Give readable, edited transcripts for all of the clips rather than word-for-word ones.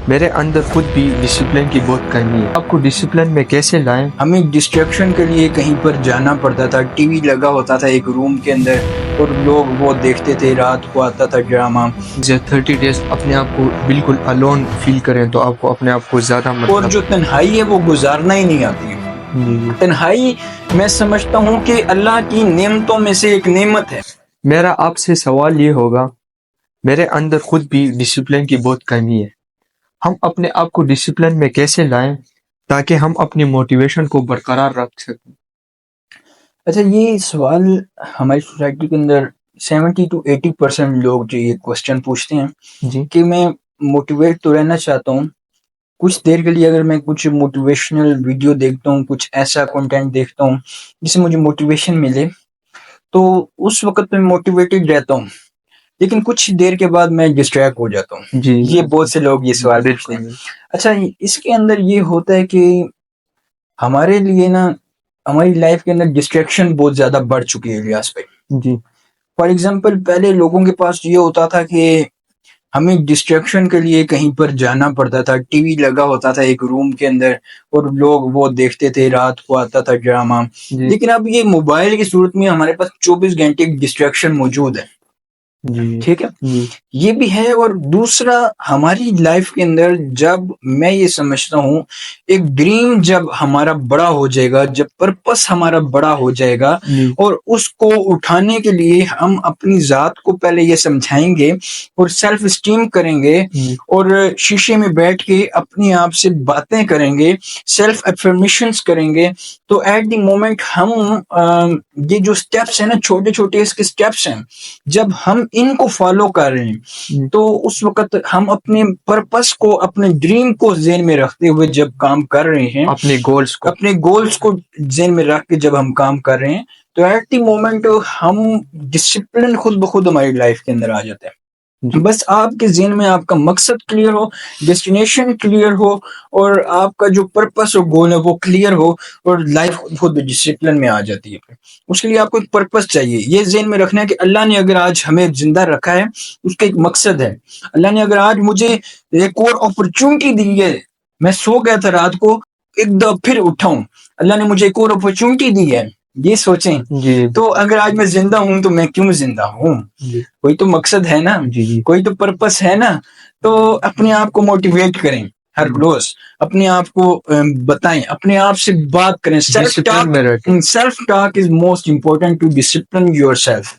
میرے اندر خود بھی ڈسپلن کی بہت کمی ہے۔ آپ کو ڈسپلن میں کیسے لائیں؟ ہمیں ڈسٹریکشن کے لیے کہیں پر جانا پڑتا تھا، ٹی وی لگا ہوتا تھا ایک روم کے اندر اور لوگ وہ دیکھتے تھے، رات کو آتا تھا ڈرامہ۔ 30 ڈیز اپنے آپ کو بالکل الون فیل کریں تو آپ کو اپنے آپ کو زیادہ اور جو تنہائی ہے وہ گزارنا ہی نہیں آتی۔ تنہائی میں سمجھتا ہوں کہ اللہ کی نعمتوں میں سے ایک نعمت ہے۔ میرا آپ سے سوال یہ ہوگا، میرے اندر خود بھی ڈسپلن کی بہت کمی ہے، ہم اپنے آپ کو ڈسپلن میں کیسے لائیں تاکہ ہم اپنی موٹیویشن کو برقرار رکھ سکیں؟ اچھا، یہ سوال ہماری سوسائٹی کے اندر 70-80% لوگ جو یہ کوسچن پوچھتے ہیں جی کہ میں موٹیویٹ تو رہنا چاہتا ہوں، کچھ دیر کے لیے اگر میں کچھ موٹیویشنل ویڈیو دیکھتا ہوں، کچھ ایسا کنٹینٹ دیکھتا ہوں جس سے مجھے موٹیویشن ملے تو اس وقت میں موٹیویٹڈ رہتا ہوں، لیکن کچھ دیر کے بعد میں ڈسٹریکٹ ہو جاتا ہوں۔ جی یہ بہت سے لوگ یہ سوال پوچھتے ہیں۔ اچھا، اس کے اندر یہ ہوتا ہے کہ ہمارے لیے نا ہماری لائف کے اندر ڈسٹریکشن بہت زیادہ بڑھ چکی ہے الیاس بھائی۔ جی فار ایگزامپل پہلے لوگوں کے پاس یہ ہوتا تھا کہ ہمیں ڈسٹریکشن کے لیے کہیں پر جانا پڑتا تھا، ٹی وی لگا ہوتا تھا ایک روم کے اندر اور لوگ وہ دیکھتے تھے، رات کو آتا تھا ڈرامہ۔ لیکن اب یہ موبائل کی صورت میں ہمارے پاس 24 گھنٹے ڈسٹریکشن موجود ہے۔ ٹھیک ہے، یہ بھی ہے۔ اور دوسرا، ہماری لائف کے اندر جب میں یہ سمجھتا ہوں ایک ڈریم جب ہمارا بڑا ہو جائے گا، جب پرپس ہمارا بڑا ہو جائے گا اور اس کو اٹھانے کے لیے ہم اپنی ذات کو پہلے یہ سمجھائیں گے اور سیلف اسٹیم کریں گے اور شیشے میں بیٹھ کے اپنے آپ سے باتیں کریں گے، سیلف افرمیشنز کریں گے، تو ایٹ دی مومنٹ ہم یہ جو سٹیپس ہیں نا، چھوٹے چھوٹے اس کے سٹیپس ہیں، جب ہم ان کو فالو کر رہے ہیں تو اس وقت ہم اپنے پرپس کو، اپنے ڈریم کو ذہن میں رکھتے ہوئے جب کام کر رہے ہیں، اپنے گولز کو ذہن میں رکھ کے جب ہم کام کر رہے ہیں تو ایٹ دی مومنٹ ہم ڈسپلن خود بخود ہماری لائف کے اندر آ جاتا ہے۔ بس آپ کے ذہن میں آپ کا مقصد کلیئر ہو، ڈیسٹینیشن کلیئر ہو اور آپ کا جو پرپس اور گول ہے وہ کلیئر ہو اور لائف خود ڈسپلن میں آ جاتی ہے۔ اس کے لیے آپ کو ایک پرپس چاہیے، یہ ذہن میں رکھنا ہے کہ اللہ نے اگر آج ہمیں زندہ رکھا ہے اس کا ایک مقصد ہے۔ اللہ نے اگر آج مجھے ایک اور اپرچونٹی دی ہے، میں سو گیا تھا رات کو، ایک دفعہ پھر اٹھا ہوں، اللہ نے مجھے ایک اور اپرچونٹی دی ہے، یہ سوچیں۔ تو اگر آج میں زندہ ہوں تو میں کیوں زندہ ہوں؟ کوئی تو مقصد ہے نا، کوئی تو پرپس ہے نا۔ تو اپنے آپ کو موٹیویٹ کریں ہر روز، اپنے آپ کو بتائیں، اپنے آپ سے بات کریں۔ Self talk is most important to discipline your self.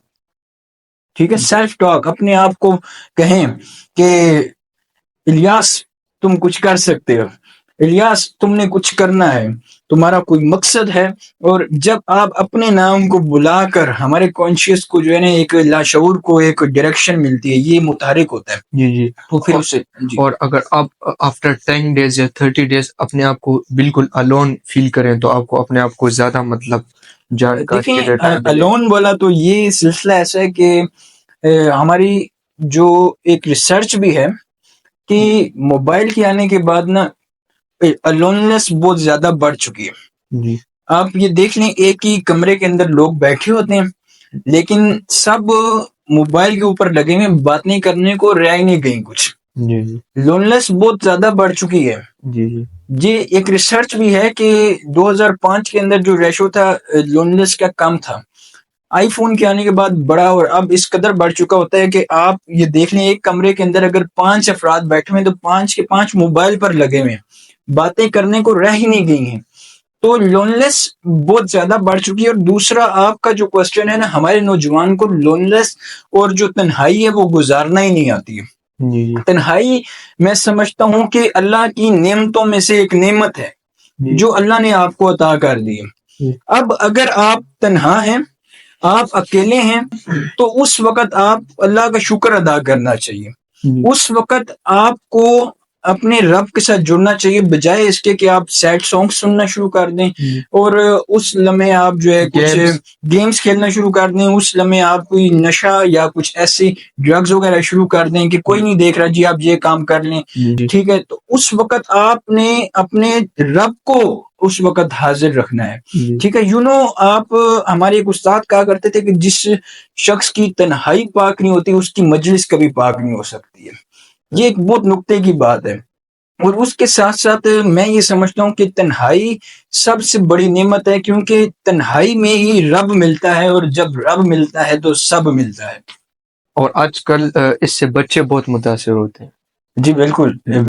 ٹھیک ہے، سیلف ٹاک، اپنے آپ کو کہیں کہ الیاس تم کچھ کر سکتے ہو، الیاس تم نے کچھ کرنا ہے، تمہارا کوئی مقصد ہے۔ اور جب آپ اپنے نام کو بلا کر ہمارے کانشیس کو جو ہے نا، ایک لاشعور کو ایک ڈائریکشن ملتی ہے، یہ متحرک ہوتا ہے۔ تو پھر اسے اور اگر آپ آفٹر 10 ڈیز یا 30 ڈیز اپنے آپ کو بالکل الون فیل کریں تو آپ کو اپنے آپ کو زیادہ دیکھیں، الون والا تو یہ سلسلہ ایسا ہے کہ ہماری جو ایک ریسرچ بھی ہے کہ موبائل کے آنے کے بعد نا الوننس بہت زیادہ بڑھ چکی ہے۔ آپ یہ دیکھ لیں، ایک ہی کمرے کے اندر لوگ بیٹھے ہوتے ہیں لیکن سب موبائل کے اوپر لگے ہوئے، باتیں کرنے کو رہ ہی نہیں گئی کچھ۔ لونلیس بہت زیادہ بڑھ چکی ہے۔ یہ ایک ریسرچ بھی ہے کہ 2005 کے اندر جو ریشو تھا لونلیس کا کم تھا، آئی فون کے آنے کے بعد بڑا، اور اب اس قدر بڑھ چکا ہوتا ہے کہ آپ یہ دیکھ لیں، ایک کمرے کے اندر اگر 5 افراد بیٹھے ہوئے تو 5 کے 5 موبائل پر لگے ہوئے ہیں، باتیں کرنے کو رہ ہی نہیں گئی ہیں۔ تو لونلیس بہت زیادہ بڑھ چکی ہے۔ اور دوسرا، آپ کا جو کوسچن ہے نا، ہمارے نوجوان کو لونلیس اور جو تنہائی ہے وہ گزارنا ہی نہیں آتی ہے۔ تنہائی میں سمجھتا ہوں کہ اللہ کی نعمتوں میں سے ایک نعمت ہے جو اللہ نے آپ کو عطا کر دی ہے۔ اب اگر آپ تنہا ہیں، آپ اکیلے ہیں، تو اس وقت آپ اللہ کا شکر ادا کرنا چاہیے۔ اس وقت آپ کو اپنے رب کے ساتھ جڑنا چاہیے، بجائے اس کے کہ آپ سیڈ سانگ سننا شروع کر دیں اور اس لمحے آپ جو ہے کچھ گیمز کھیلنا شروع کر دیں، اس لمحے آپ کوئی نشہ یا کچھ ایسی ڈرگز وغیرہ شروع کر دیں کہ کوئی نہیں دیکھ رہا، جی آپ یہ کام کر لیں۔ ٹھیک ہے، تو اس وقت آپ نے اپنے رب کو اس وقت حاضر رکھنا ہے۔ ٹھیک ہے، آپ ہمارے ایک استاد کہا کرتے تھے کہ جس شخص کی تنہائی پاک نہیں ہوتی اس کی مجلس کبھی پاک نہیں ہو سکتی ہے۔ یہ ایک بہت نکتے کی بات ہے۔ اور اس کے ساتھ ساتھ میں یہ سمجھتا ہوں کہ تنہائی سب سے بڑی نعمت ہے، کیونکہ تنہائی میں ہی رب ملتا ہے، اور جب رب ملتا ہے تو سب ملتا ہے۔ اور آج کل اس سے بچے بہت متاثر ہوتے ہیں۔ جی بالکل